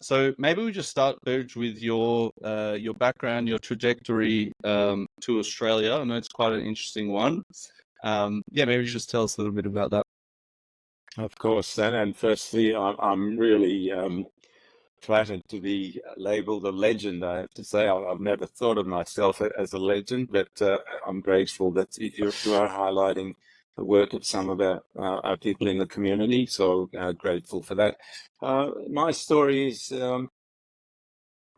So maybe we just start, Berdj, with your background, your trajectory to Australia. I know it's quite an interesting one. Maybe just tell us a little bit about that. Of course, and firstly, I'm really flattered to be labelled a legend. I have to say, I've never thought of myself as a legend, but I'm grateful that you are highlighting the work of some of our people in the community. So grateful for that. My story is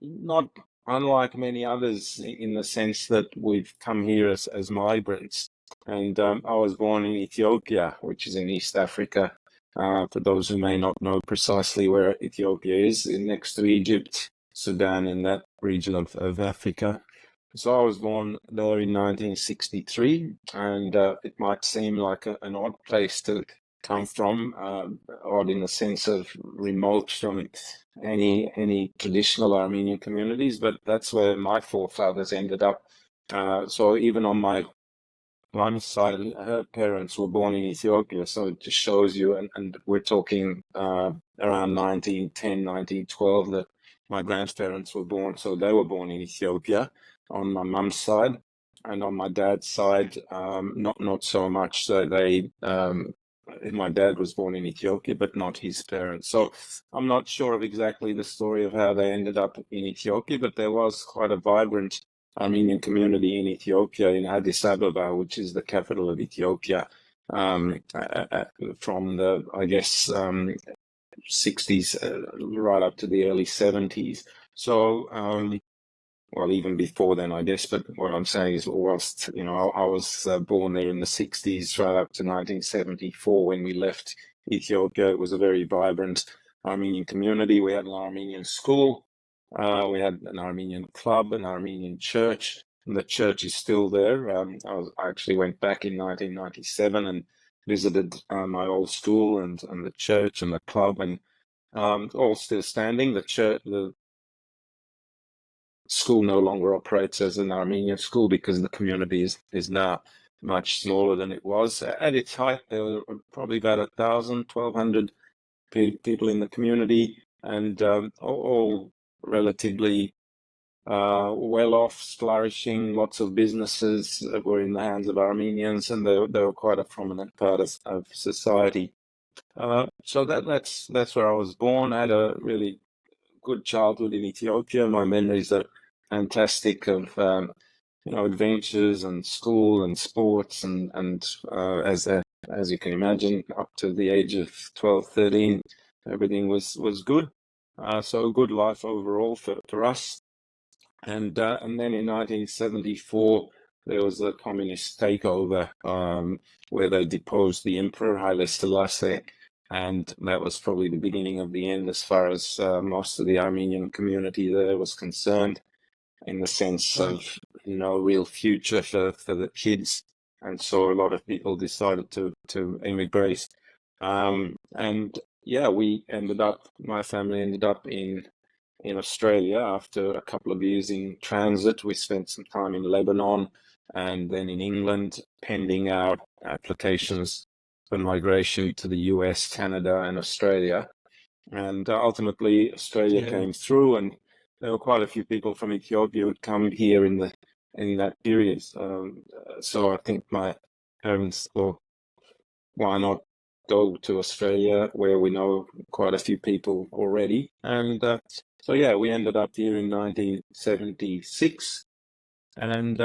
not unlike many others in the sense that we've come here as migrants. And I was born in Ethiopia, which is in East Africa. For those who may not know precisely where Ethiopia is, next to Egypt, Sudan, in that region of Africa. So I was born there in 1963, and it might seem like an odd place to come from, odd in the sense of remote from any traditional Armenian communities, but that's where my forefathers ended up. So even on my one side, her parents were born in Ethiopia, so it just shows you, and we're talking around 1910, 1912 that my grandparents were born, so they were born in Ethiopia on my mum's side, and on my dad's side, not so much. So my dad was born in Ethiopia, but not his parents. So I'm not sure of exactly the story of how they ended up in Ethiopia, but there was quite a vibrant Armenian community in Ethiopia, in Addis Ababa, which is the capital of Ethiopia, from the, I guess, 60s right up to the early 70s. So, well, even before then, I guess, but what I'm saying is, whilst, I was born there in the 60s, right up to 1974, when we left Ethiopia, it was a very vibrant Armenian community. We had an Armenian school. We had an Armenian club, an Armenian church, and the church is still there. I actually went back in 1997 and visited my old school and the church and the club, and all still standing. The school no longer operates as an Armenian school because the community is now much smaller than it was. At its height, there were probably about 1,000, 1,200 people in the community, and all relatively well off, flourishing. Lots of businesses were in the hands of Armenians, and they were quite a prominent part of society. So that's where I was born. I had a really good childhood in Ethiopia. My memories are fantastic of adventures and school and sports, and as you can imagine, up to the age of 12, 13, everything was good. So a good life overall for us. And then in 1974, there was a communist takeover where they deposed the emperor, Haile Selassie, and that was probably the beginning of the end as far as most of the Armenian community there was concerned, in the sense of no real future for the kids. And so a lot of people decided to emigrate. My family ended up in Australia after a couple of years in transit. We spent some time in Lebanon and then in England, pending our applications for migration to the US, Canada, and Australia. And ultimately, Australia came through, and there were quite a few people from Ethiopia who'd come here in that period. So I think my parents thought, why not go to Australia, where we know quite a few people already? And we ended up here in 1976, and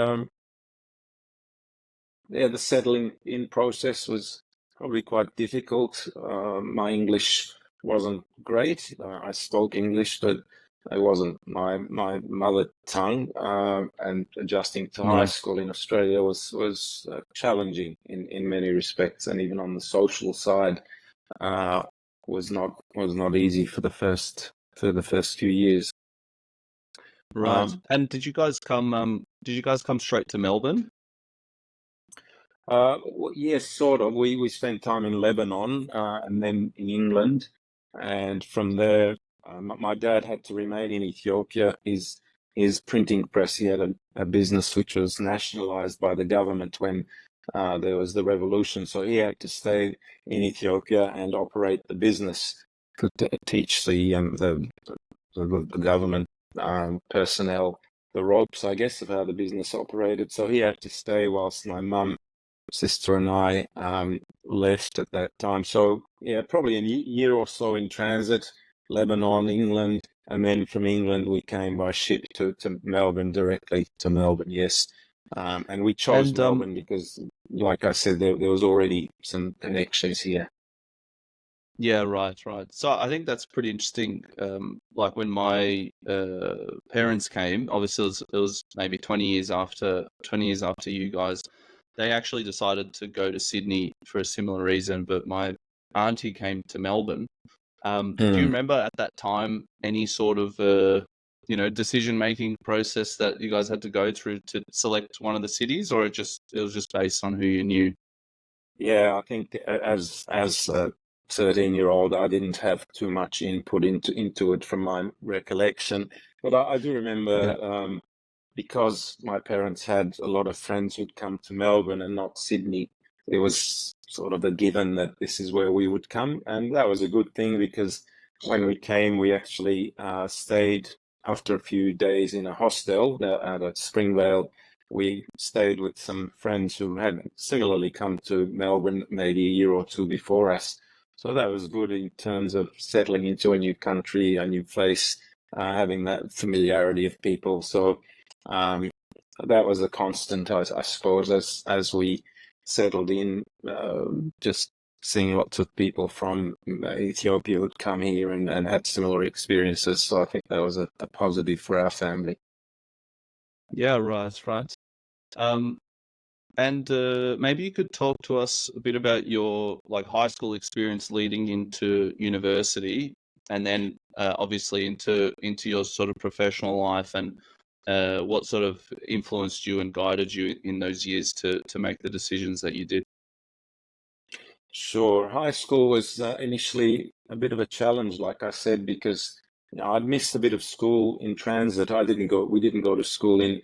the settling in process was probably quite difficult. My English wasn't great. I spoke English, but it wasn't my mother tongue, and adjusting to high school in Australia was challenging in many respects, and even on the social side, was not easy for the first few years. Right. And did you guys come straight to Melbourne? Yes, sort of. We spent time in Lebanon and then in England, and from there, my dad had to remain in Ethiopia. His printing press, he had a business which was nationalized by the government when there was the revolution, so he had to stay in Ethiopia and operate the business to teach the the government personnel the ropes, I guess, of how the business operated. So he had to stay whilst my mum, sister, and I left at that time. So yeah, probably a year or so in transit, Lebanon, England, and then from England we came by ship to Melbourne, directly to Melbourne. Yes, and we chose Melbourne because, like I said, there was already some connections here. Yeah, right. So I think that's pretty interesting. Like when my parents came, obviously it was maybe 20 years after you guys, they actually decided to go to Sydney for a similar reason, but my auntie came to Melbourne. Do you remember at that time any sort of decision-making process that you guys had to go through to select one of the cities, or it was just based on who you knew? Yeah, I think as a 13-year-old, I didn't have too much input into it from my recollection, but I do remember because my parents had a lot of friends who'd come to Melbourne and not Sydney. It was sort of a given that this is where we would come, and that was a good thing because when we came, we actually stayed after a few days in a hostel at Springvale. We stayed with some friends who had similarly come to Melbourne maybe a year or two before us. So that was good in terms of settling into a new country, a new place, having that familiarity of people. So that was a constant, I suppose, as we settled in, just seeing lots of people from Ethiopia would come here and had similar experiences. So I think that was a positive for our family. Yeah, right. And maybe you could talk to us a bit about your high school experience leading into university, and then obviously into your sort of professional life, and what sort of influenced you and guided you in those years to make the decisions that you did. Sure. High school was initially a bit of a challenge, like I said, because I'd missed a bit of school in transit. We didn't go to school in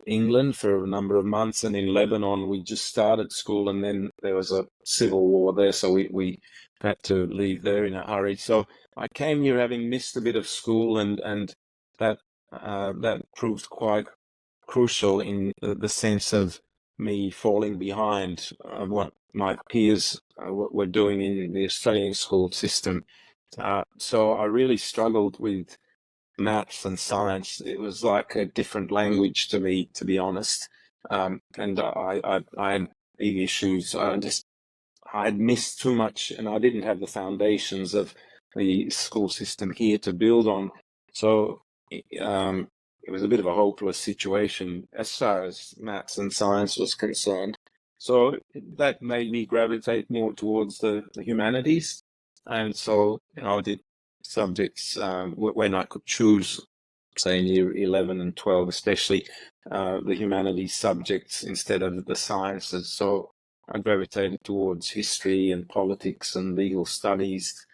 England for a number of months, and in Lebanon we just started school, and then there was a civil war there, so we had to leave there in a hurry. So I came here having missed a bit of school, and that proved quite crucial in the sense of me falling behind what my peers were doing in the Australian school system. So I really struggled with maths and science. It was like a different language to me, to be honest. And I had big issues. I had missed too much, and I didn't have the foundations of the school system here to build on. So it was a bit of a hopeless situation as far as maths and science was concerned. So that made me gravitate more towards the humanities. And so I did subjects when I could choose, say in year 11 and 12, especially the humanities subjects instead of the sciences. So I gravitated towards history and politics and legal studies,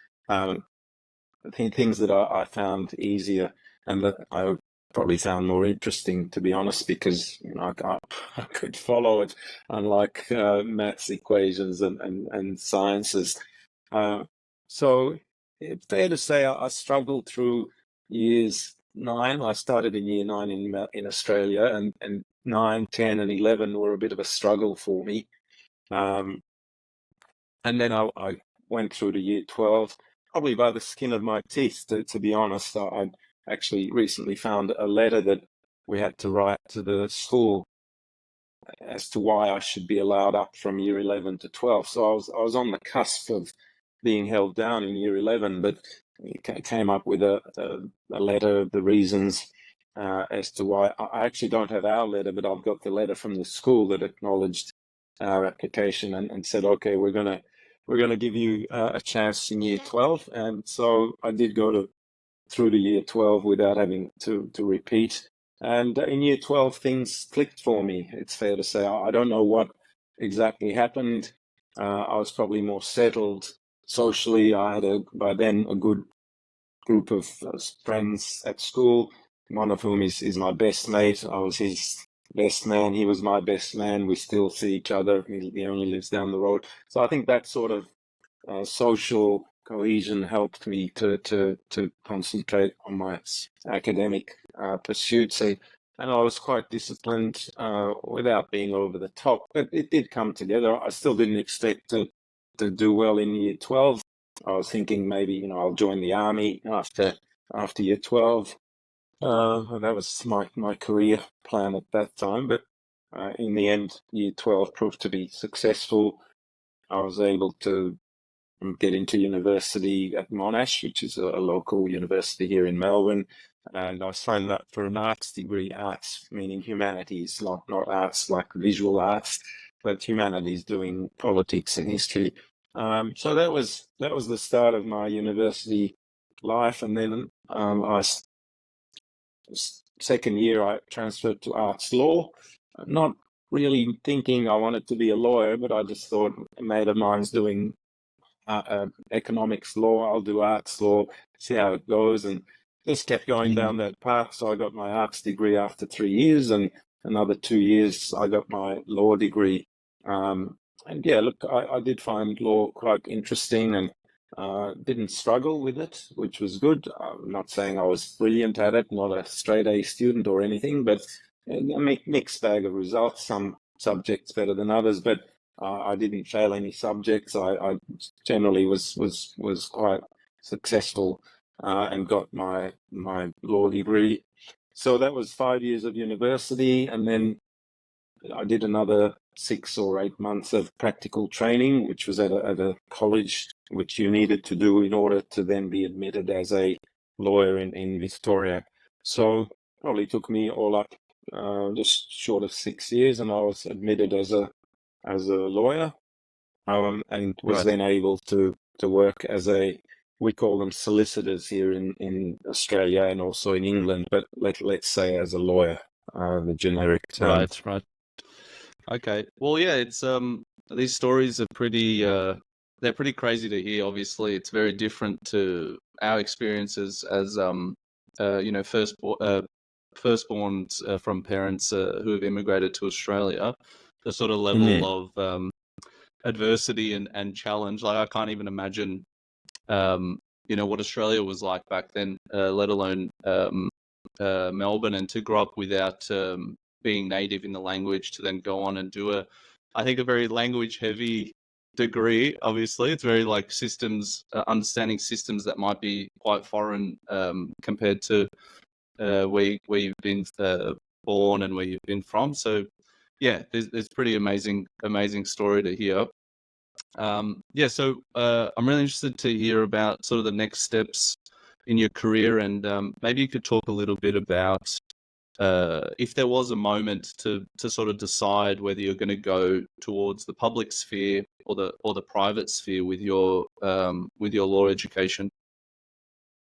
things that I found easier and that I probably found more interesting, to be honest, because I could follow it, unlike maths equations and sciences. So it's fair to say I struggled through years 9. I started in year 9 in Australia, and 9, 10, and 11 were a bit of a struggle for me. And then I went through to year 12, probably by the skin of my teeth, to be honest. I actually recently found a letter that we had to write to the school as to why I should be allowed up from year 11 to 12. So I was on the cusp of being held down in year 11, but it came up with a letter of the reasons as to why. I actually don't have our letter, but I've got the letter from the school that acknowledged our application and said, okay, we're gonna give you a chance in year 12. And so I did go through to year 12 without having to repeat. And in year 12, things clicked for me. It's fair to say. I don't know what exactly happened. I was probably more settled socially. I had by then a good group of friends at school, one of whom is my best mate. I was his best man. He was my best man. We still see each other. He only lives down the road. So I think that sort of social cohesion helped me to concentrate on my academic pursuits. And I was quite disciplined without being over the top, but it did come together. I still didn't expect to do well in year 12. I was thinking maybe, I'll join the army after year 12. That was my career plan at that time, but in the end, year 12 proved to be successful. I was able to get into university at Monash, which is a local university here in Melbourne, and I signed up for an arts degree, arts meaning humanities, not arts like visual arts, but humanities, doing politics and history. So that was the start of my university life, and then second year I transferred to arts law, not really thinking I wanted to be a lawyer, but I just thought a mate of mine's doing economics law, I'll do arts law, see how it goes, and just kept going down that path. So I got my arts degree after 3 years, and another 2 years I got my law degree. And yeah, look, I did find law quite interesting, and didn't struggle with it, which was good. I'm not saying I was brilliant at it, not a straight A student or anything, but a mixed bag of results, some subjects better than others, but I didn't fail any subjects. I generally was quite successful and got my law degree. So that was 5 years of university, and then I did another 6 or 8 months of practical training, which was at a college, which you needed to do in order to then be admitted as a lawyer in Victoria. So probably took me all up just short of 6 years, and I was admitted as a lawyer, and was then able to work as we call them solicitors here in Australia and also in England, but let's say as a lawyer, the generic term. Right. Okay. Well, yeah, it's these stories are pretty they're pretty crazy to hear. Obviously, it's very different to our experiences as firstborns from parents who have immigrated to Australia. The sort of level of adversity and challenge, like I can't even imagine what Australia was like back then, let alone Melbourne, and to grow up without being native in the language, to then go on and do I think a very language heavy degree. Obviously, it's very like systems, understanding systems that might be quite foreign compared to where you've been born and where you've been from. So yeah, there's pretty amazing story to hear. So I'm really interested to hear about sort of the next steps in your career, and maybe you could talk a little bit about if there was a moment to sort of decide whether you're going to go towards the public sphere or the private sphere with your law education.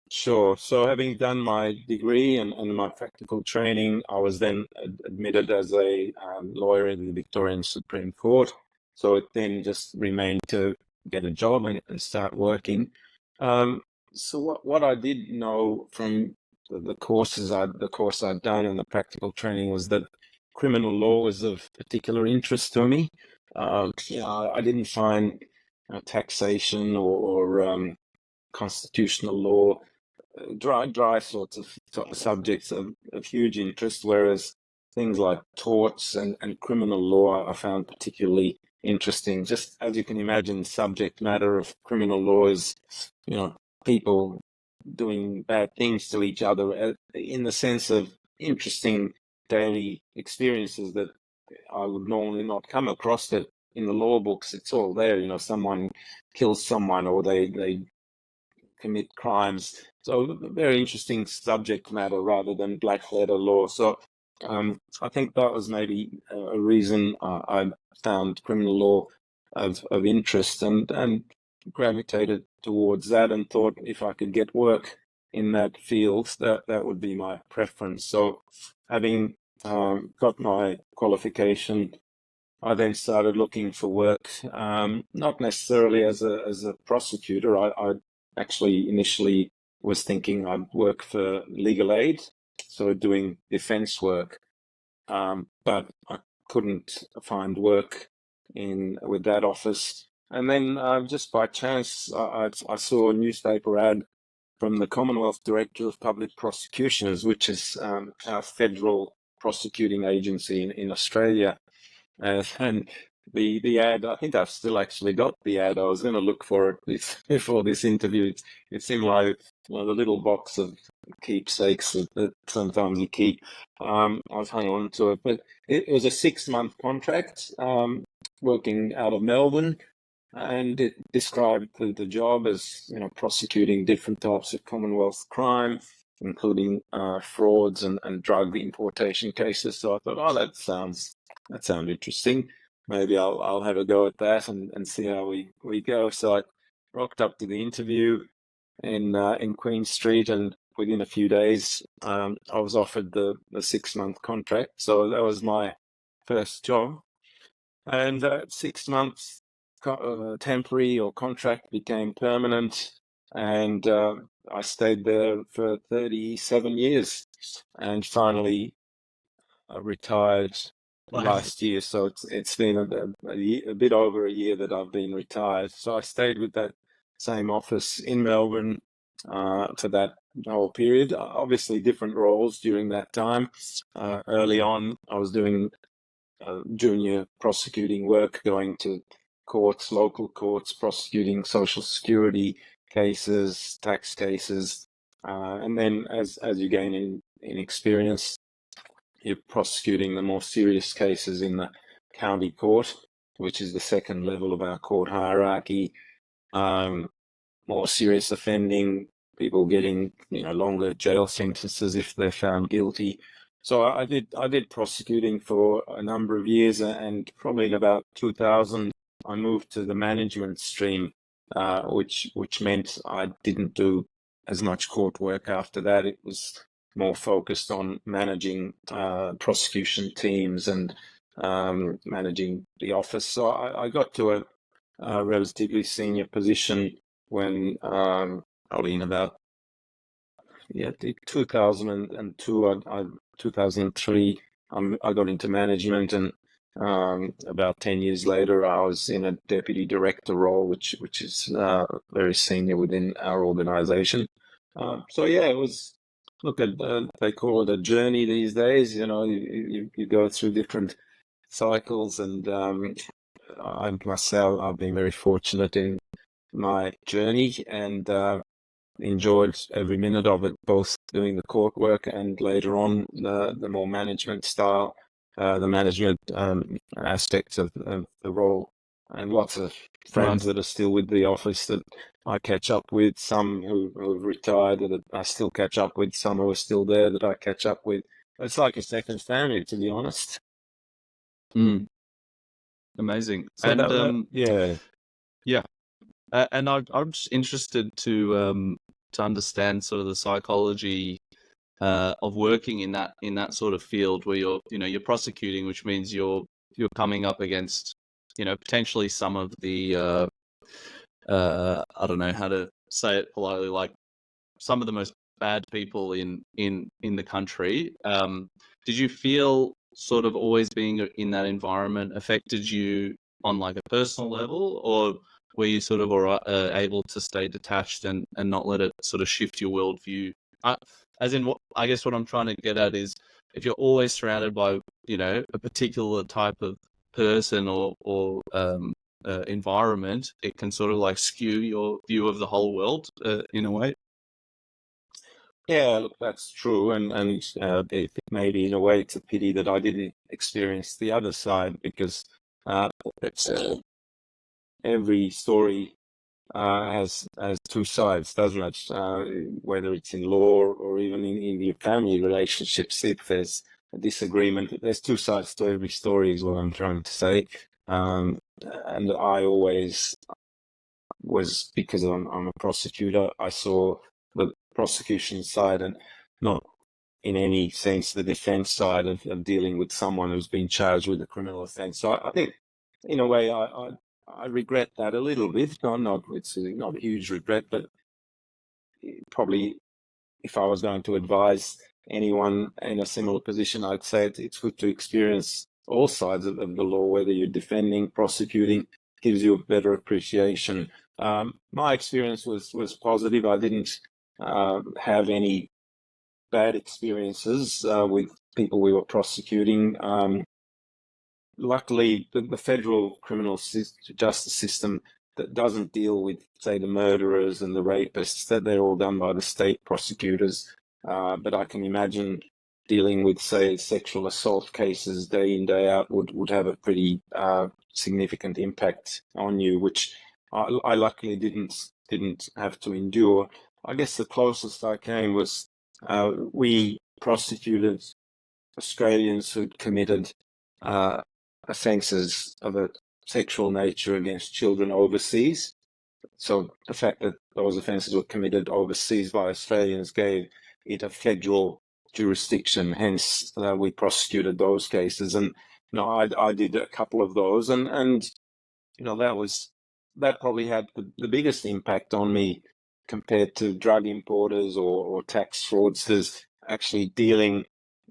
Sure. So having done my degree and my practical training, I was then admitted as a lawyer in the Victorian Supreme Court. So it then just remained to get a job and start working. So what I did know from the course I'd done and the practical training was that criminal law was of particular interest to me. I didn't find taxation or constitutional law dry sorts of subjects of huge interest, whereas things like torts and criminal law I found particularly interesting. Just as you can imagine, the subject matter of criminal law is, people doing bad things to each other in the sense of interesting daily experiences that I would normally not come across. That in the law books, it's all there. Someone kills someone, or they commit crimes. So very interesting subject matter rather than black letter law. So I think that was maybe a reason I found criminal law of interest and gravitated towards that, and thought if I could get work in that field, that would be my preference. So having got my qualification, I then started looking for work, not necessarily as a prosecutor. I actually initially was thinking I'd work for legal aid, so doing defense work, but I couldn't find work with that office. And then just by chance, I saw a newspaper ad from the Commonwealth Director of Public Prosecutions, which is our federal prosecuting agency in Australia. And the ad, I think I've still actually got the ad. I was going to look for it before this interview. It seemed like one of the little box of keepsakes that sometimes you keep. I was hanging on to it, but it was a 6-month contract, working out of Melbourne. And it described the job as, prosecuting different types of Commonwealth crime, including frauds and drug importation cases. So I thought, oh, that sounds interesting. Maybe I'll have a go at that and see how we go. So I rocked up to the interview in Queen Street, and within a few days, I was offered the 6-month contract. So that was my first job. And 6 months temporary or contract became permanent, and I stayed there for 37 years, and finally retired Wow. last year. So it's been a bit over a year that I've been retired. So I stayed with that same office in Melbourne for that whole period. Obviously, different roles during that time. Early on, I was doing junior prosecuting work, going to courts, local courts, prosecuting social security cases, tax cases, and then as you gain in experience, you're prosecuting the more serious cases in the county court, which is the second level of our court hierarchy. More serious offending, people getting longer jail sentences if they're found guilty. So I did prosecuting for a number of years, and probably in about 2000, I moved to the management stream, which meant I didn't do as much court work after that. It was more focused on managing prosecution teams and managing the office. So I got to a relatively senior position when probably in about 2002, 2003, I got into management, and about 10 years later, I was in a deputy director role, which is very senior within our organization. So yeah, it was. Look at they call it a journey these days. You go through different cycles, and I myself, I've been very fortunate in my journey, and enjoyed every minute of it, both doing the court work and later on the more management style, the management aspects of the role, and lots of friends that are still with the office that I catch up with, some who have retired that I still catch up with, some who are still there that I catch up with. It's like a second family, to be honest. Amazing. So and yeah. And I'm just interested to understand sort of the psychology of working in that sort of field where you're prosecuting, which means you're coming up against potentially some of the I don't know how to say it politely, like some of the most bad people in the country. Did you feel sort of always being in that environment affected you on like a personal level, or were you sort of able to stay detached and not let it sort of shift your worldview? As in, I guess what I'm trying to get at is, if you're always surrounded by a particular type of person or environment, it can sort of like skew your view of the whole world in a way. Yeah, look, that's true, and maybe in a way it's a pity that I didn't experience the other side, because it's every story has two sides, doesn't it? Whether it's in law or even in your family relationships, if there's a disagreement, there's two sides to every story, is what I'm trying to say. And I always was, because I'm a prosecutor, I saw the prosecution side and not in any sense the defense side of dealing with someone who's been charged with a criminal offense. So I think, in a way, I regret that a little bit. It's not a huge regret, but probably if I was going to advise anyone in a similar position, I'd say it's good to experience all sides of the law, whether you're defending, prosecuting, gives you a better appreciation. My experience was positive. I didn't have any bad experiences with people we were prosecuting. Luckily, the federal criminal justice system that doesn't deal with, say, the murderers and the rapists, that they're all done by the state prosecutors. But I can imagine dealing with, say, sexual assault cases day in, day out would have a pretty significant impact on you, which I luckily didn't have to endure. I guess the closest I came was we prosecuted Australians who'd committed offences of a sexual nature against children overseas. So the fact that those offences were committed overseas by Australians gave it a federal jurisdiction. Hence, we prosecuted those cases, and I did a couple of those, and that probably had the biggest impact on me compared to drug importers or tax fraudsters. Actually dealing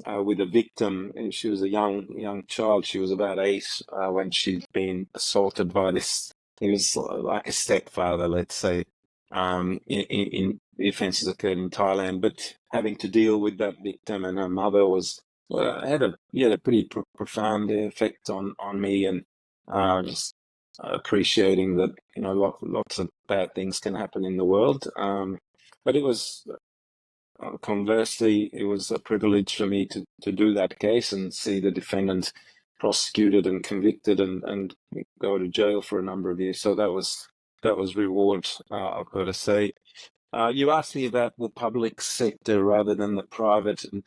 with a victim, and she was a young child. She was about 8 when she'd been assaulted by this. He was like a stepfather, let's say. In the offences occurred in Thailand, but having to deal with that victim and her mother had a pretty profound effect on me, and just appreciating that lots of bad things can happen in the world. But it was. Conversely, it was a privilege for me to do that case and see the defendant prosecuted and convicted and go to jail for a number of years. So that was reward, I've got to say. You asked me about the public sector rather than the private, and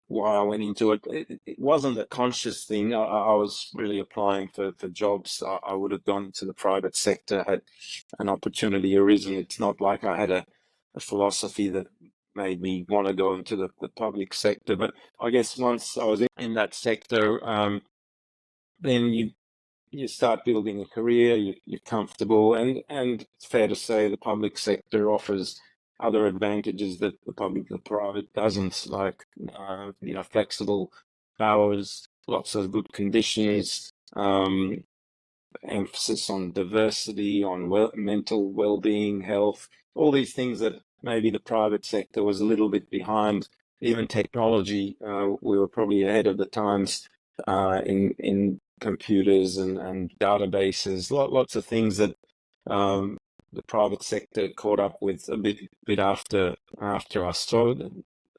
why I went into it. It wasn't a conscious thing. I was really applying for jobs. I would have gone to the private sector had an opportunity arisen. It's not like I had a philosophy that made me want to go into the public sector. But I guess once I was in that sector, then you start building a career, you're comfortable, and it's fair to say the public sector offers other advantages that the private doesn't, like flexible hours, lots of good conditions, emphasis on diversity, on mental well-being, health, all these things that maybe the private sector was a little bit behind. Even technology, we were probably ahead of the times in computers and databases, lots of things that the private sector caught up with a bit after us. So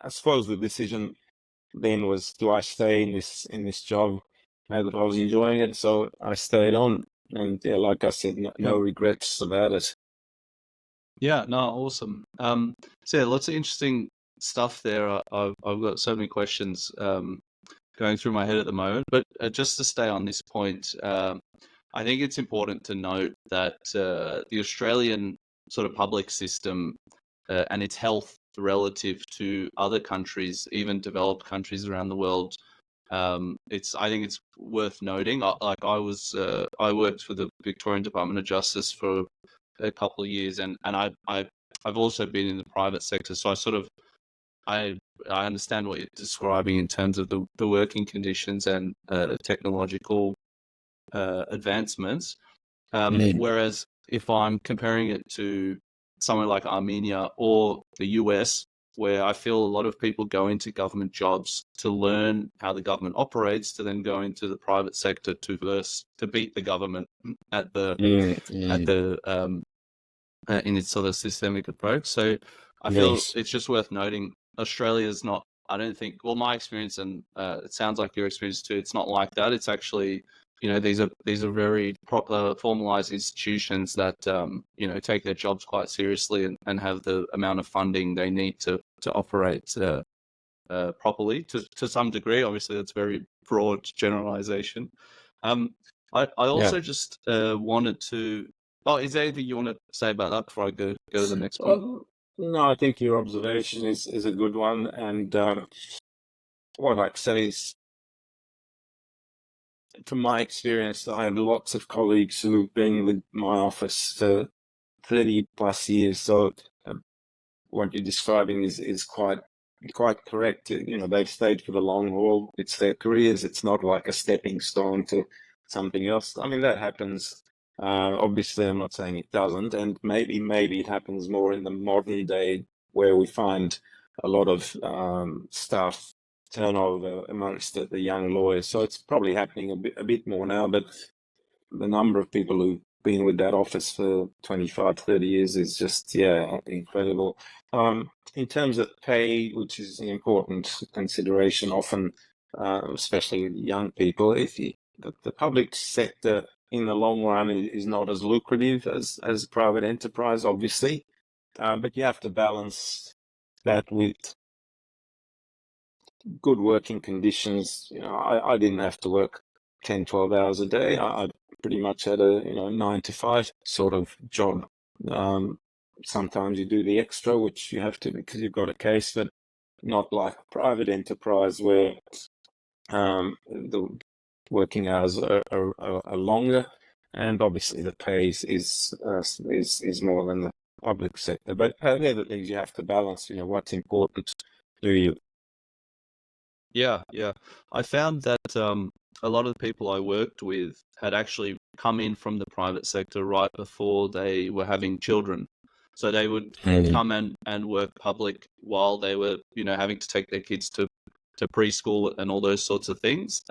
I suppose the decision then was, do I stay in this job? I was enjoying it, so I stayed on. And yeah, like I said, no regrets about it. Yeah, no, awesome. So yeah, lots of interesting stuff there. I've got so many questions going through my head at the moment, but just to stay on this point, I think it's important to note that the Australian sort of public system and its health relative to other countries, even developed countries around the world, I think it's worth noting. I worked for the Victorian Department of Justice for a couple of years, and I've also been in the private sector, so I understand what you're describing in terms of the working conditions and technological advancements. Whereas if I'm comparing it to somewhere like Armenia or the US, where I feel a lot of people go into government jobs to learn how the government operates, to then go into the private sector to beat the government at the in its sort of systemic approach. So I feel it's just worth noting Australia's not, I don't think, well, my experience, and it sounds like your experience too, it's not like that. It's actually, these are very proper formalized institutions that, take their jobs quite seriously and have the amount of funding they need to operate properly to some degree. Obviously, that's very broad generalization. I also just wanted to, is there anything you want to say about that before I go to the next point? No, I think your observation is a good one. And what I'd say is, from my experience, I have lots of colleagues who've been with my office for 30 plus years. So what you're describing is quite correct. They've stayed for the long haul. It's their careers. It's not like a stepping stone to something else. I mean, that happens Obviously, I'm not saying it doesn't, and maybe it happens more in the modern day where we find a lot of staff turnover amongst the young lawyers. So it's probably happening a bit more now, but the number of people who've been with that office for 25, 30 years is just, yeah, incredible. In terms of pay, which is an important consideration often, especially with young people, the public sector in the long run is not as lucrative as private enterprise, obviously, but you have to balance that with good working conditions. I didn't have to work 10, 12 hours a day. I pretty much had a 9 to 5 sort of job. Sometimes you do the extra, which you have to because you've got a case, but not like a private enterprise where the working hours are longer, and obviously the pay is more than the public sector. But the things you have to balance. What's important to you. Yeah, yeah. I found that a lot of the people I worked with had actually come in from the private sector right before they were having children. So they would come and work public while they were, having to take their kids to preschool and all those sorts of things.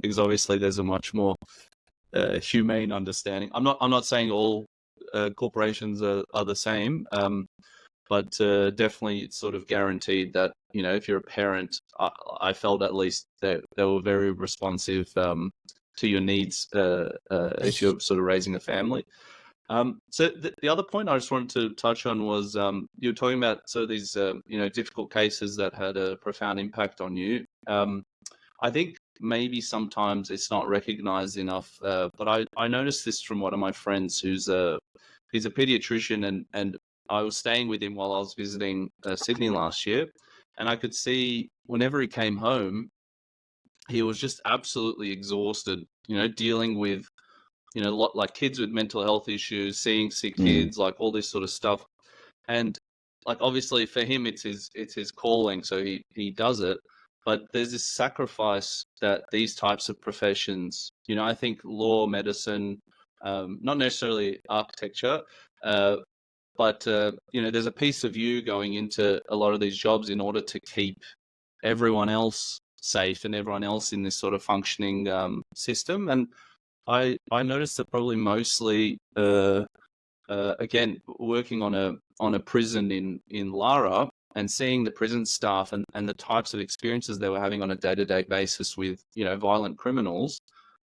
Because obviously there's a much more humane understanding. I'm not saying all corporations are the same. But definitely it's sort of guaranteed that, if you're a parent, I felt at least that they were very responsive to your needs if you're sort of raising a family. So the other point I just wanted to touch on was you were talking about these difficult cases that had a profound impact on you. I think maybe sometimes it's not recognized enough, but I noticed this from one of my friends he's a pediatrician, and I was staying with him while I was visiting Sydney last year, and I could see whenever he came home, he was just absolutely exhausted, dealing with, like kids with mental health issues, seeing sick kids, like all this sort of stuff. And like, obviously for him, it's his calling, so he does it. But there's this sacrifice that these types of professions, I think law, medicine, not necessarily architecture, but there's a piece of you going into a lot of these jobs in order to keep everyone else safe and everyone else in this sort of functioning system. And I noticed that probably mostly, again, working on a prison in Lara and seeing the prison staff and the types of experiences they were having on a day-to-day basis with violent criminals.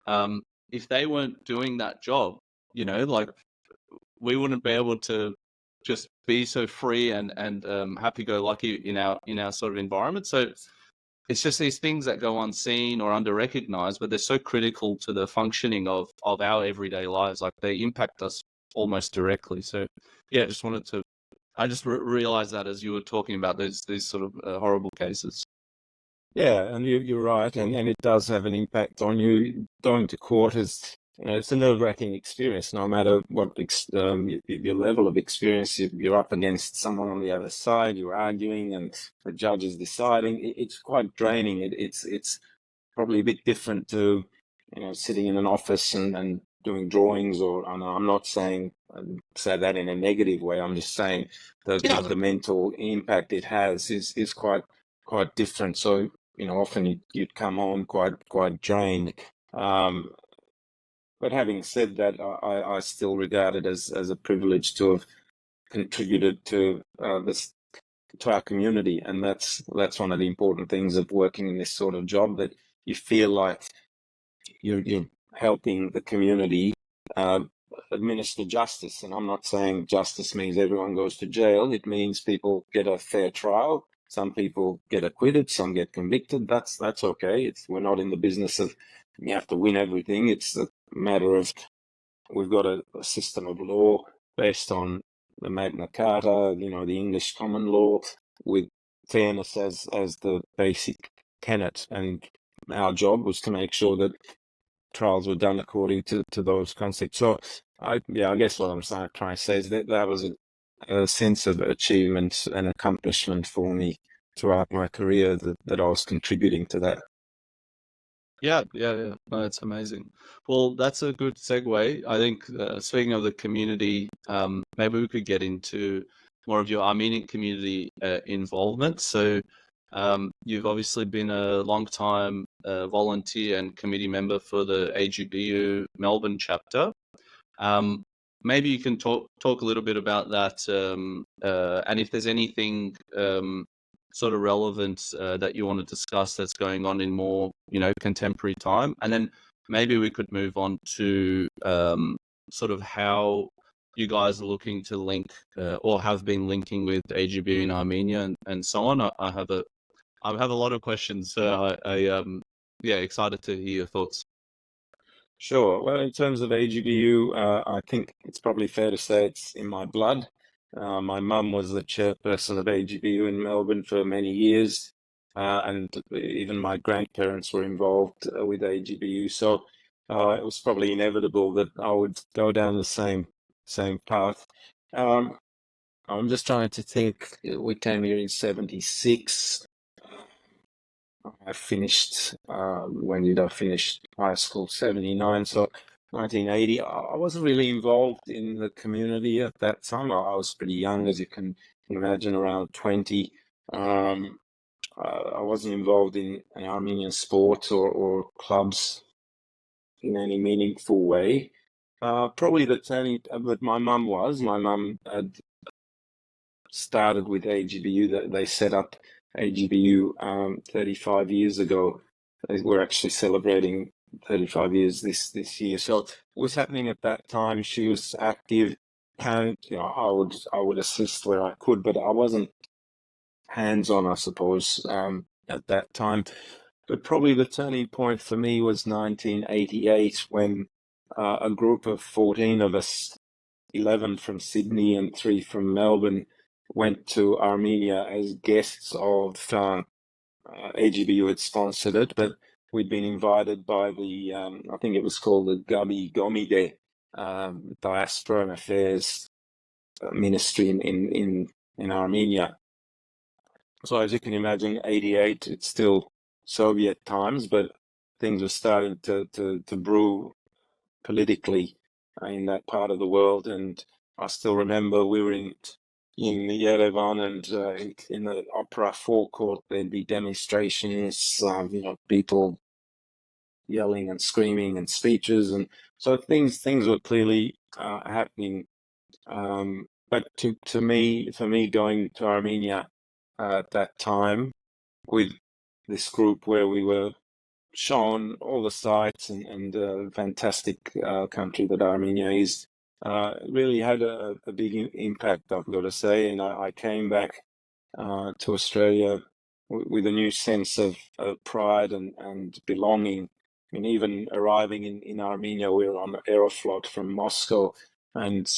If they weren't doing that job, like, we wouldn't be able to just be so free and happy-go-lucky in our sort of environment. So it's just these things that go unseen or under-recognized, but they're so critical to the functioning of our everyday lives. Like, they impact us almost directly. So yeah, I just realized that as you were talking about these sort of horrible cases. Yeah, and you're right, and it does have an impact on you. Going to court it's a nerve-wracking experience, no matter what your level of experience. You're up against someone on the other side, you're arguing, and the judge is deciding. It's quite draining. It's probably a bit different to sitting in an office and doing drawings. And I'm not saying say that in a negative way. I'm just saying the mental impact it has is quite different. So often you'd come home quite drained. But having said that, I still regard it as a privilege to have contributed to to our community, and that's one of the important things of working in this sort of job, that you feel like you're helping the community administer justice. And I'm not saying justice means everyone goes to jail. It means people get a fair trial. Some people get acquitted, some get convicted. That's okay. We're not in the business of you have to win everything. It's a matter of we've got a system of law based on the Magna Carta, the English common law, with fairness as the basic tenet. And our job was to make sure that trials were done according to those concepts. So I guess what I'm trying to say is that was a sense of achievement and accomplishment for me throughout my career, that I was contributing to that. Yeah. No, it's amazing. Well, that's a good segue. I think speaking of the community, maybe we could get into more of your Armenian community involvement. So, you've obviously been a long time volunteer and committee member for the AGBU Melbourne chapter. Um, Maybe you can talk a little bit about that, and if there's anything sort of relevant that you want to discuss that's going on in more, contemporary time, and then maybe we could move on to sort of how you guys are looking to link or have been linking with AGB in Armenia and so on. I have a lot of questions, so yeah, excited to hear your thoughts. Sure. Well, in terms of AGBU, I think it's probably fair to say it's in my blood. My mum was the chairperson of AGBU in Melbourne for many years, and even my grandparents were involved with AGBU. So it was probably inevitable that I would go down the same path. I'm just trying to think. We came here in '76. I finished, when did I finish high school? 79, so 1980. I wasn't really involved in the community at that time. I was pretty young, as you can imagine, around 20. I wasn't involved in an Armenian sport or clubs in any meaningful way. Probably the turning, but my mum was. My mum had started with AGBU. That they set up AGBU 35 years ago. We're actually celebrating 35 years this year. So it was happening at that time. She was active. And I would assist where I could, but I wasn't hands-on, I suppose, at that time. But probably the turning point for me was 1988, when a group of 14 of us, 11 from Sydney and 3 from Melbourne, went to Armenia as guests of AGBU had sponsored it, but we'd been invited by the, I think it was called the Gabi Gomide Diaspora Affairs Ministry in Armenia. So as you can imagine, 88, it's still Soviet times, but things were starting to brew politically in that part of the world. And I still remember we were in Yerevan, and in the opera forecourt, there'd be demonstrations, people yelling and screaming and speeches. And so things were clearly happening. But for me, going to Armenia at that time with this group, where we were shown all the sights and the fantastic country that Armenia is, really had a big impact, I've got to say. And I came back to Australia with a new sense of pride and belonging. And even arriving in Armenia, we were on the Aeroflot from Moscow, and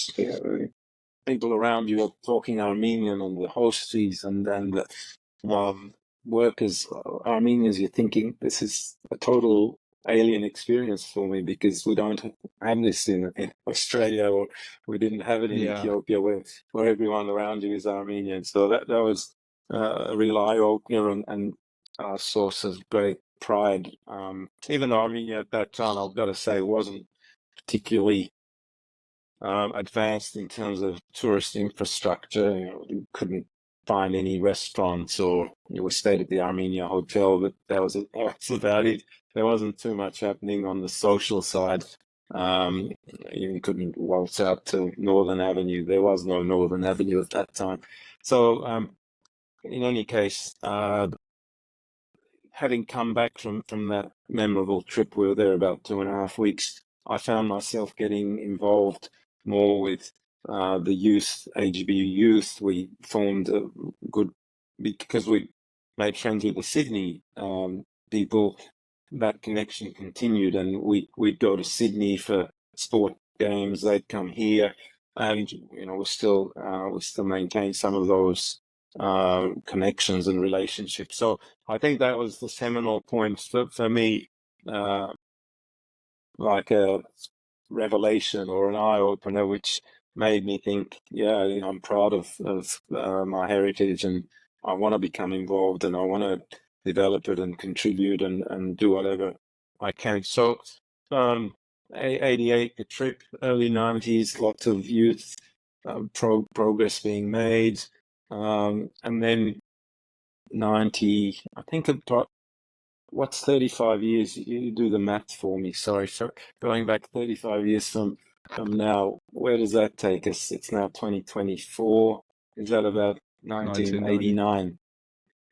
people around you are talking Armenian, and the hosties and then the workers, Armenians. You're thinking, this is a total alien experience for me, because we don't have this in Australia, or we didn't have it in Yeah. Ethiopia, where everyone around you is Armenian. So that was a real eye-opener and a source of great pride. Even though Armenia at that time, I've got to say, wasn't particularly advanced in terms of tourist infrastructure. You couldn't find any restaurants, or we stayed at the Armenia Hotel, but that's about it. There wasn't too much happening on the social side. You couldn't waltz out to Northern Avenue. There was no Northern Avenue at that time. So in any case, having come back from that memorable trip, we were there about 2.5 weeks, I found myself getting involved more with the youth, AGBU youth. We formed a good, because we made friends with the Sydney people. That connection continued, and we'd go to Sydney for sport games. They'd come here, and we still maintain some of those connections and relationships. So I think that was the seminal point for me, like a revelation or an eye opener, which made me think, yeah, I'm proud of my heritage, and I want to become involved, and I want to develop it and contribute and do whatever I came. So, 88, the trip, early 90s, lots of youth progress being made. And then 90, I think about, what's 35 years? You do the math for me. Sorry. So going back 35 years from now, where does that take us? It's now 2024. Is that about 1990. 1989?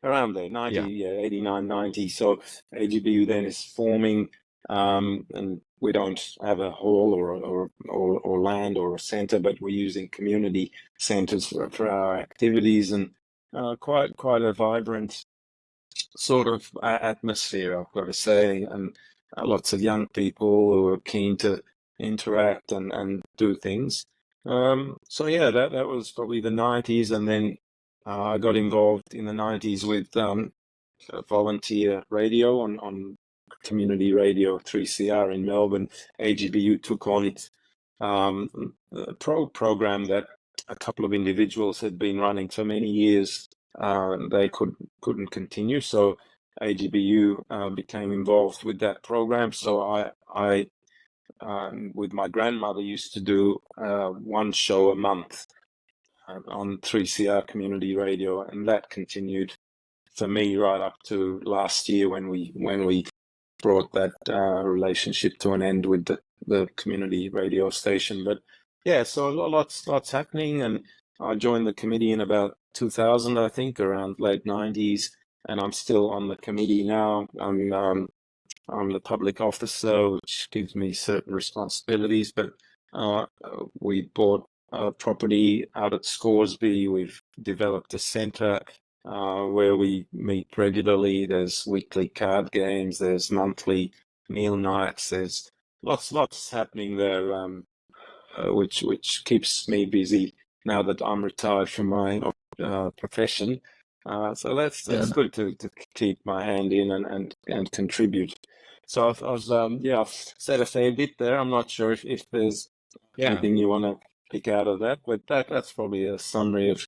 Around there, 90, Yeah. 89, 90. So AGBU then is forming, and we don't have a hall or land or a center, but we're using community centers for our activities, and quite a vibrant sort of atmosphere, I've got to say, and lots of young people who are keen to interact and do things. So yeah, that was probably the 90s, and then I got involved in the 90s with volunteer radio on community radio 3CR in Melbourne. AGBU took on it, a program that a couple of individuals had been running for many years. They couldn't continue, so AGBU became involved with that program. So I with my grandmother used to do one show a month on 3CR community radio, and that continued for me right up to last year when we brought that relationship to an end with the community radio station. But yeah, so lots happening, and I joined the committee in about 2000, I think, around late 90s, and I'm still on the committee now. I'm the public officer, which gives me certain responsibilities, but we bought a property out at Scoresby. We've developed a centre where we meet regularly. There's weekly card games, there's monthly meal nights, there's lots happening there, which keeps me busy now that I'm retired from my profession. So that's good to keep my hand in and contribute. So I've said a fair bit there. I'm not sure if there's anything you want to pick out of that, but that's probably a summary of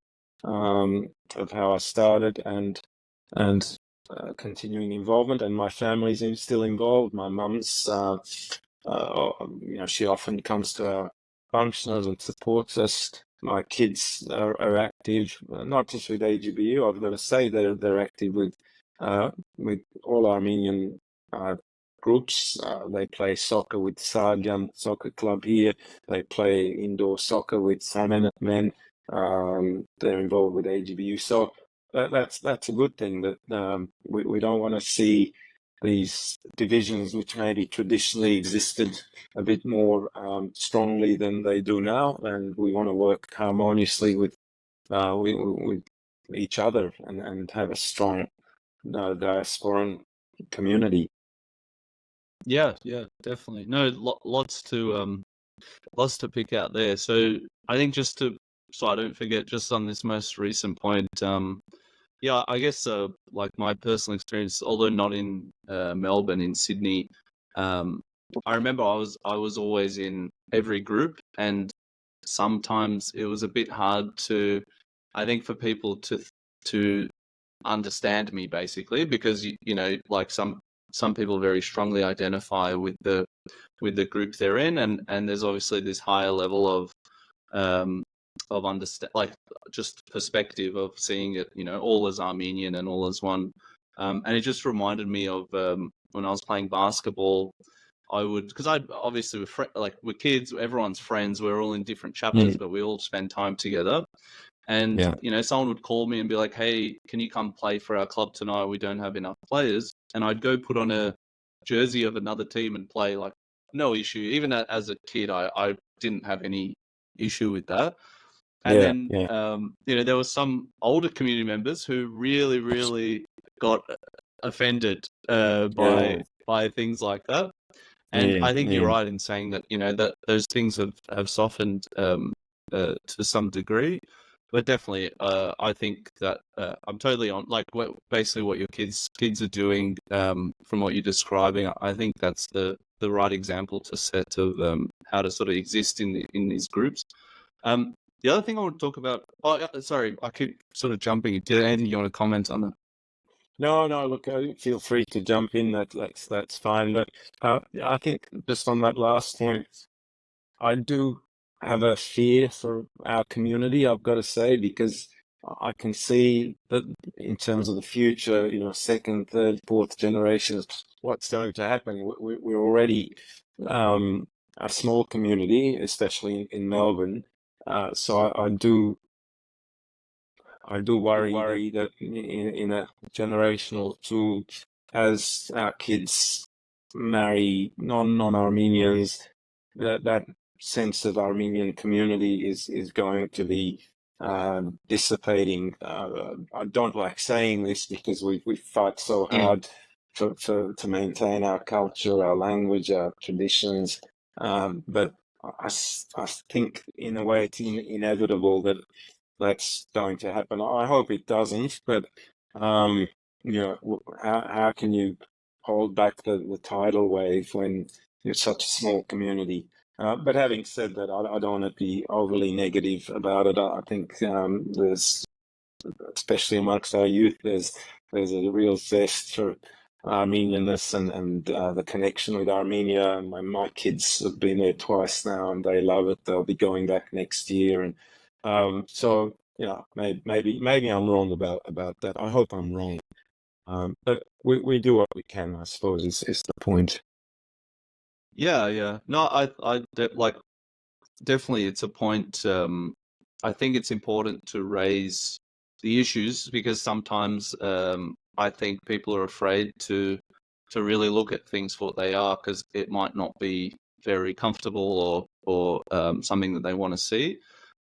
how I started and continuing involvement, and my family's still involved. My mum's, she often comes to our functions and supports us. My kids are active, not just with AGBU. I've got to say they're active with all Armenian groups. They play soccer with Sargan Soccer Club here. They play indoor soccer with Salmon Men. They're involved with AGBU. So that's a good thing, that we don't want to see these divisions, which maybe traditionally existed a bit more strongly than they do now, and we want to work harmoniously with each other and have a strong diasporan community. Yeah, definitely. No, lots to pick out there. So I think so I don't forget, just on this most recent point, yeah, I guess like my personal experience, although not in Melbourne, in Sydney, I remember I was always in every group, and sometimes it was a bit hard to, I think, for people to understand me, basically, because like some people very strongly identify with the group they're in, and there's obviously this higher level of understand, like, just perspective of seeing it, all as Armenian and all as one. And it just reminded me of when I was playing basketball. I would, because I obviously we're kids, everyone's friends, we're all in different chapters, but we all spend time together. And someone would call me and be like, "Hey, can you come play for our club tonight? We don't have enough players." And I'd go put on a jersey of another team and play, like, no issue. Even as a kid, I didn't have any issue with that. And then there were some older community members who really, really got offended by things like that. And I think you're right in saying that that those things have softened to some degree. But definitely, I think that I'm totally on, like, basically what your kids are doing, from what you're describing. I think that's the right example to set of how to sort of exist in these groups. The other thing I want to talk about. Oh, sorry, I keep sort of jumping. Did anything you want to comment on that? No, look, feel free to jump in. That's fine. But I think just on that last point, I do have a fear for our community, I've got to say, because I can see that in terms of the future, second, third, fourth generations, what's going to happen. We're already a small community, especially in Melbourne. So I do worry that in a generation or two, as our kids marry non-Armenians, that sense of Armenian community is going to be dissipating. I don't like saying this because we fight so hard to maintain our culture, our language, our traditions, but I think in a way it's inevitable that that's going to happen. I hope it doesn't, but how can you hold back the tidal wave when you're such a small community? But having said that, I don't want to be overly negative about it. I think there's, especially amongst our youth, there's a real zest for Armenianness and the connection with Armenia. My kids have been there twice now, and they love it. They'll be going back next year, and so maybe I'm wrong about that. I hope I'm wrong. But we do what we can, I suppose, is the point. Yeah. No, like definitely it's a point. I think it's important to raise the issues because sometimes I think people are afraid to really look at things for what they are because it might not be very comfortable or something that they want to see.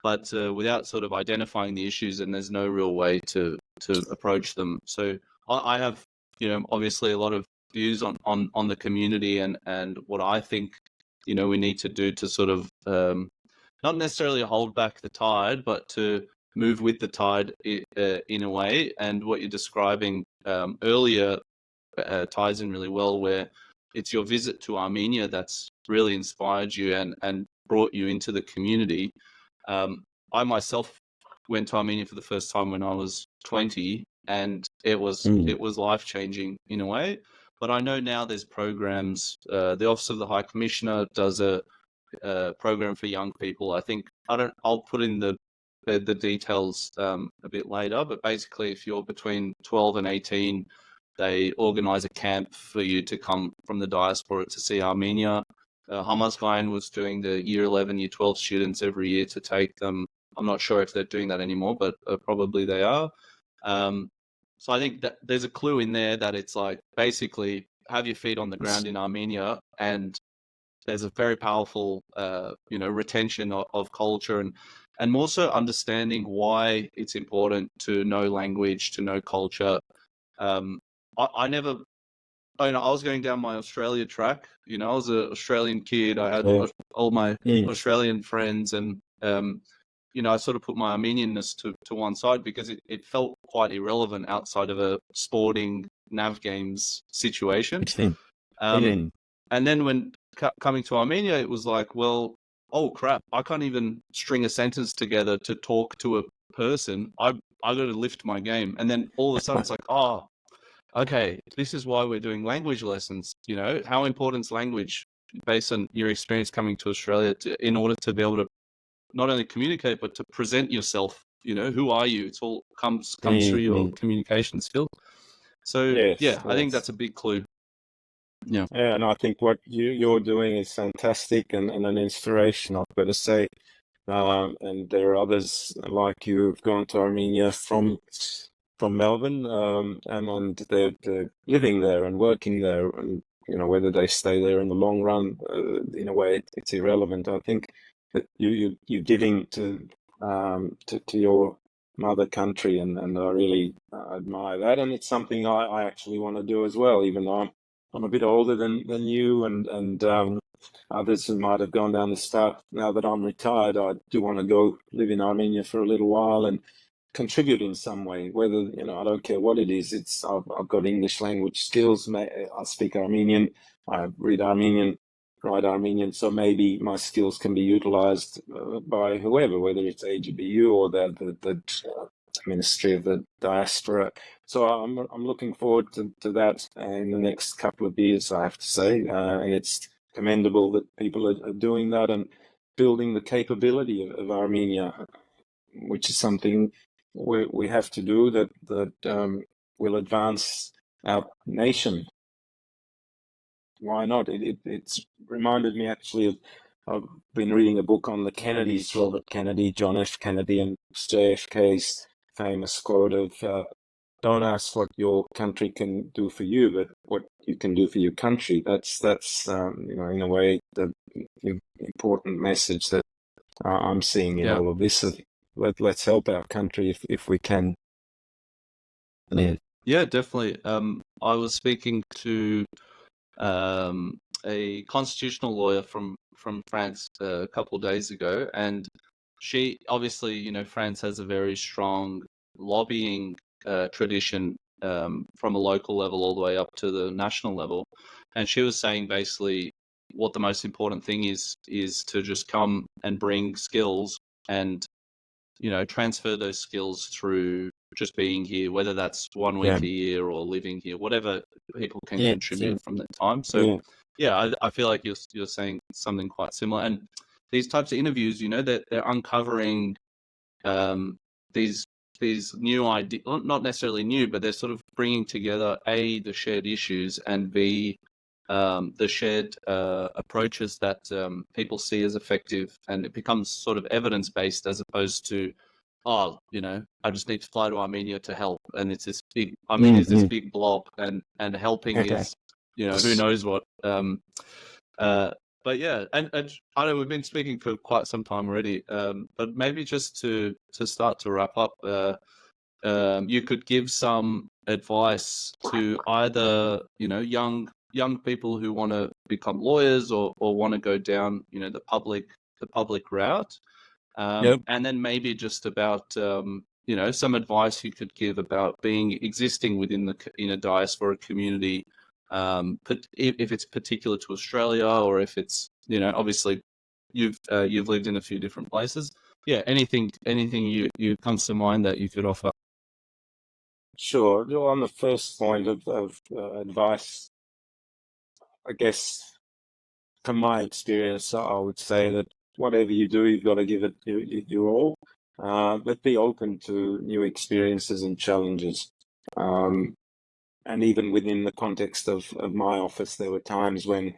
But without sort of identifying the issues, and there's no real way to approach them. So I have, obviously a lot of views on the community and what I think, we need to do to sort of not necessarily hold back the tide, but to move with the tide in a way. And what you're describing earlier ties in really well, where it's your visit to Armenia that's really inspired you and brought you into the community. I myself went to Armenia for the first time when I was 20, and it was life-changing in a way. But I know now there's programs. The Office of the High Commissioner does a program for young people. I think I'll put in the details a bit later. But basically, if you're between 12 and 18, they organize a camp for you to come from the diaspora to see Armenia. Hamazgain was doing the year 11, year 12 students every year to take them. I'm not sure if they're doing that anymore, but probably they are. So I think that there's a clue in there that it's like basically have your feet on the ground in Armenia, and there's a very powerful, retention of culture and more so understanding why it's important to know language, to know culture. I never, I was going down my Australia track. I was an Australian kid. I had all my Australian friends, and I sort of put my Armenianness to one side because it felt quite irrelevant outside of a sporting nav games situation. And then when coming to Armenia, it was like, well, oh crap, I can't even string a sentence together to talk to a person. I got to lift my game. And then all of a sudden it's like, oh, okay, this is why we're doing language lessons. How important is language based on your experience coming to Australia in order to be able to not only communicate, but to present yourself. Who are you? It's all comes through your communication skill. So Yes. I think that's a big clue. Yeah, and I think what you're doing is fantastic and an inspiration, I've got to say. And there are others like you who've gone to Armenia from Melbourne, and they're living there and working there, and whether they stay there in the long run, in a way, it's irrelevant. I think that you're giving to your mother country, and I really admire that, and it's something I actually want to do as well, even though I'm a bit older than you and others who might have gone down this path. Now that I'm retired, I do want to go live in Armenia for a little while and contribute in some way. Whether I don't care what it is. I've got English language skills. I speak Armenian. I read Armenian, write Armenian. So maybe my skills can be utilized by whoever, whether it's AGBU or the Ministry of the Diaspora. So I'm looking forward to that in the next couple of years, I have to say. And it's commendable that people are doing that and building the capability of Armenia, which is something we have to do that will advance our nation. Why not? It's reminded me actually of, I've been reading a book on the Kennedys, Robert Kennedy, John F. Kennedy, and JFK's famous quote of, don't ask what your country can do for you, but what you can do for your country. That's in a way, the important message that I'm seeing in all of this. Let's help our country if we can. Yeah, definitely. I was speaking to a constitutional lawyer from France a couple of days ago, and she obviously, France has a very strong lobbying tradition from a local level all the way up to the national level, and she was saying basically what the most important thing is to just come and bring skills and transfer those skills through just being here, whether that's 1 week a year or living here, whatever people can contribute from that time. So I feel like you're saying something quite similar. And these types of interviews, that they're uncovering these new ideas, not necessarily new, but they're sort of bringing together A, the shared issues, and B, the shared approaches that people see as effective, and it becomes sort of evidence-based as opposed to, I just need to fly to Armenia to help, and it's this big, Armenia is this big blob, and helping is, who knows what. But yeah, and I know we've been speaking for quite some time already, but maybe just to start to wrap up, you could give some advice to either, young people who want to become lawyers or want to go down, the public route. And then maybe just about, some advice you could give about existing within the diaspora community, if it's particular to Australia or if it's, obviously you've lived in a few different places. Yeah, anything you comes to mind that you could offer. Sure. On the first point of advice, I guess from my experience, I would say that whatever you do, you've got to give it your all. But be open to new experiences and challenges. And even within the context of my office, there were times when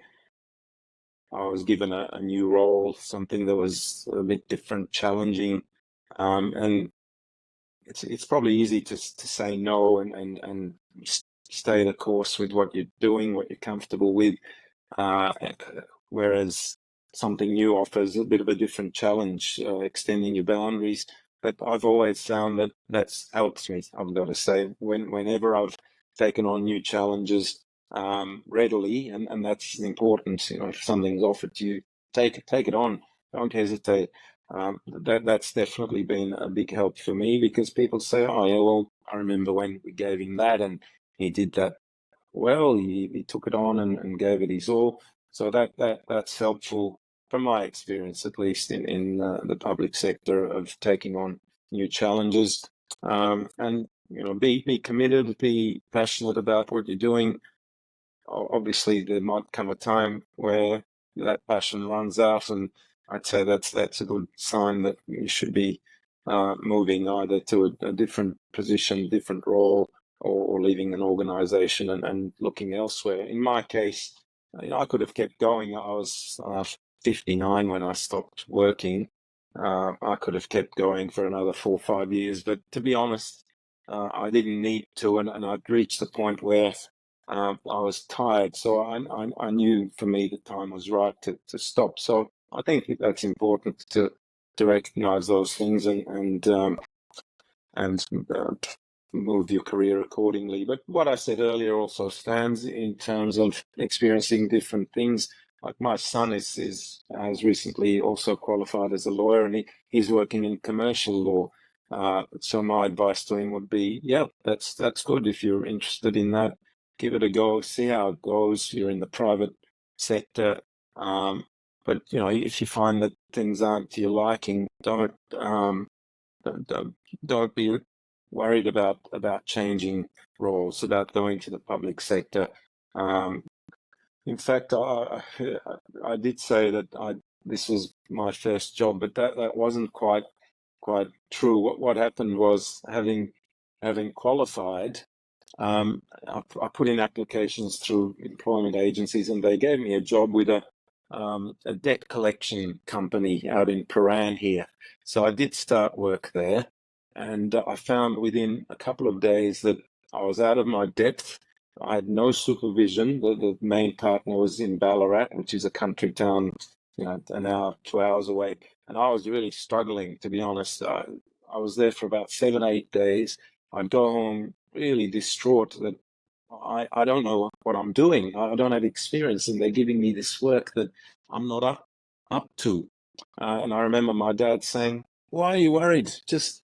I was given a new role, something that was a bit different, challenging, and it's probably easy to say no and stay the course with what you're doing, what you're comfortable with, whereas something new offers a bit of a different challenge, extending your boundaries. But I've always found that that's helped me, I've got to say, whenever I've taken on new challenges readily, and that's important. If something's offered to you, take it on. Don't hesitate. That's definitely been a big help for me, because people say, "Oh, yeah, well, I remember when we gave him that, and he did that well. He took it on and gave it his all." So that's helpful from my experience, at least in the public sector, of taking on new challenges. And be committed, be passionate about what you're doing. Obviously, there might come a time where that passion runs out, and I'd say that's a good sign that you should be moving either to a different position, different role, or leaving an organization and looking elsewhere. In my case, I could have kept going. I was 59 when I stopped working. I could have kept going for another 4 or 5 years, but to be honest, I didn't need to, and I'd reached the point where I was tired, so I knew for me the time was right to stop. So I think that's important to recognize those things and move your career accordingly. But what I said earlier also stands in terms of experiencing different things. Like my son has recently also qualified as a lawyer, and he's working in commercial law. So my advice to him would be, yeah, that's good. If you're interested in that, give it a go, see how it goes. You're in the private sector. But if you find that things aren't to your liking, don't be worried about changing roles, about going to the public sector. In fact, I did say that this was my first job, but that wasn't quite true. What happened was, having qualified, I put in applications through employment agencies, and they gave me a job with a debt collection company out in Paran here. So I did start work there, and I found within a couple of days that I was out of my depth. I had no supervision. The main partner was in Ballarat, which is a country town, an hour, 2 hours away. And I was really struggling, to be honest. I was there for about 7, 8 days. I'd go home really distraught that I don't know what I'm doing. I don't have experience, and they're giving me this work that I'm not up to. And I remember my dad saying, "Why are you worried? Just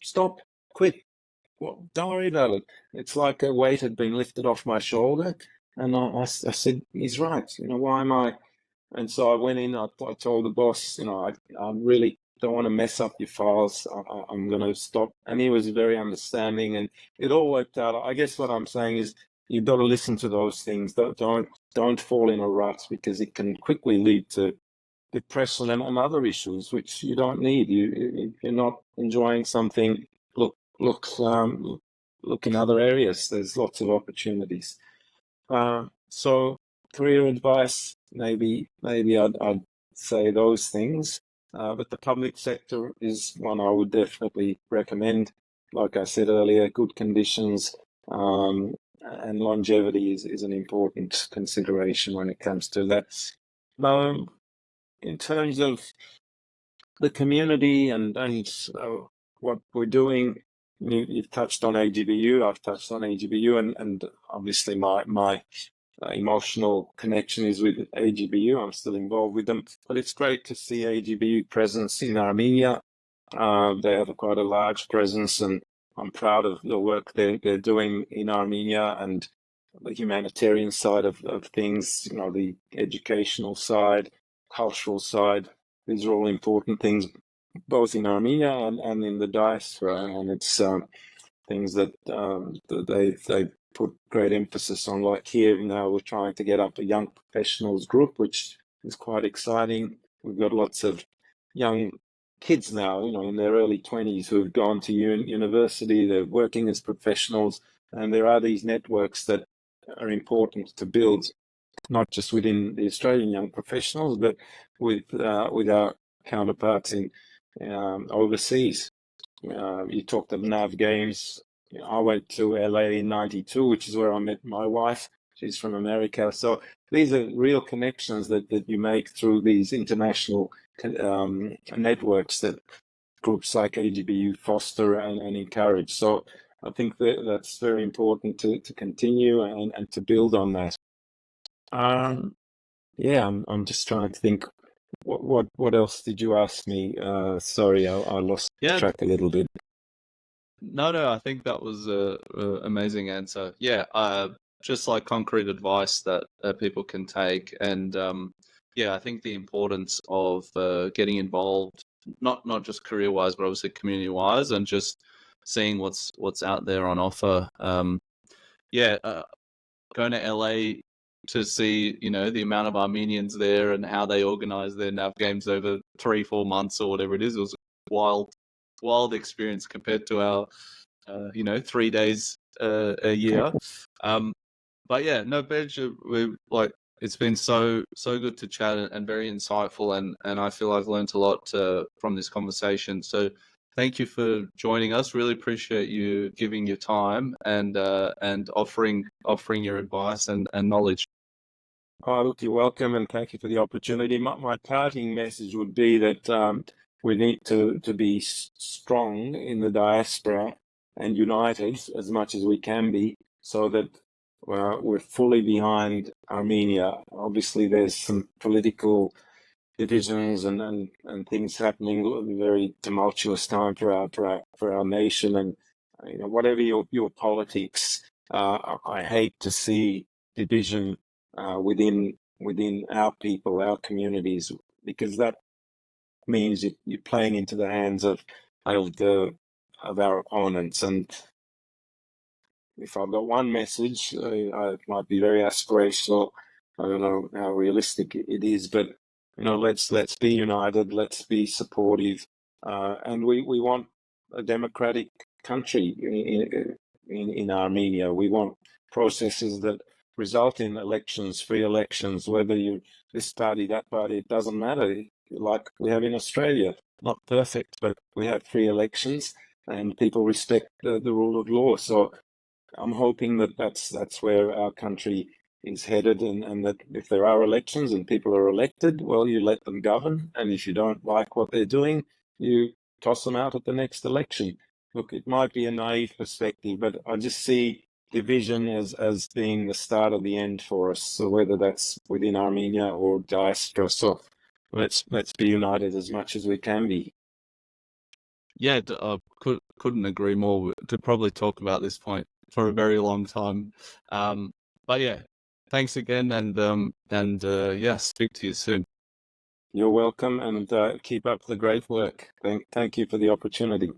stop, quit. Well, don't worry about it." It's like a weight had been lifted off my shoulder, and I said, "He's right. Why am I?" And so I went in. I told the boss, I really don't want to mess up your files. I'm going to stop. And he was very understanding, and it all worked out. I guess what I'm saying is, you've got to listen to those things. Don't fall in a rut, because it can quickly lead to depression and other issues which you don't need. If you're not enjoying something, look in other areas. There's lots of opportunities. So career advice, maybe I'd say those things. But the public sector is one I would definitely recommend. Like I said earlier, good conditions, and longevity is an important consideration when it comes to that. In terms of the community and what we're doing, you've touched on AGBU, I've touched on AGBU, and obviously my emotional connection is with AGBU. I'm still involved with them, but it's great to see AGBU presence in Armenia. They have quite a large presence, and I'm proud of the work they're doing in Armenia, and the humanitarian side of things, the educational side, cultural side. These are all important things, both in Armenia and in the diaspora, and it's things that they put great emphasis on. Like here now, we're trying to get up a young professionals group, which is quite exciting. We've got lots of young kids now, in their early 20s, who have gone to university. They're working as professionals, and there are these networks that are important to build, not just within the Australian young professionals, but with our counterparts in overseas. You talked of NAV Games. I went to LA in '92, which is where I met my wife. She's from America. So these are real connections that you make through these international networks that groups like AGBU foster and encourage. So I think that's very important to continue and to build on that. Yeah, I'm just trying to think. What else did you ask me? Sorry, I lost track a little bit. No, I think that was a amazing answer. Yeah, just like concrete advice that people can take, and I think the importance of getting involved, not just career wise, but obviously community wise, and just seeing what's out there on offer. Going to LA to see the amount of Armenians there and how they organize their NAV games over 3-4 months or whatever it is. It was a wild experience compared to our 3 days a year. But yeah, no, Berdj, it's been so good to chat and very insightful, and I feel I've learned a lot from this conversation. So thank you for joining us. Really appreciate you giving your time and offering your advice and knowledge. Oh, look, you're welcome, and thank you for the opportunity. My parting message would be that we need to be strong in the diaspora and united as much as we can be, so that we're fully behind Armenia. Obviously, there's some political divisions and things happening. A very tumultuous time for our nation, and whatever your politics, I hate to see division within our people, our communities, because that means you're playing into the hands of the of our opponents. And if I've got one message, it might be very aspirational. I don't know how realistic it is, but let's be united. Let's be supportive, and we want a democratic country in Armenia. We want processes that result in elections, free elections. Whether you this party, that party, it doesn't matter. Like we have in Australia, not perfect, but we have free elections, and people respect the rule of law. So I'm hoping that that's where our country is headed, and that if there are elections and people are elected, well, you let them govern, and if you don't like what they're doing, you toss them out at the next election. Look, it might be a naive perspective, but I just see division as being the start of the end for us. So whether that's within Armenia or diaspora, so let's be united as much as we can be. Yeah, I couldn't agree more. We could probably talk about this point for a very long time. But yeah, thanks again, and yeah, speak to you soon. You're welcome, and keep up the great work. Thank you for the opportunity.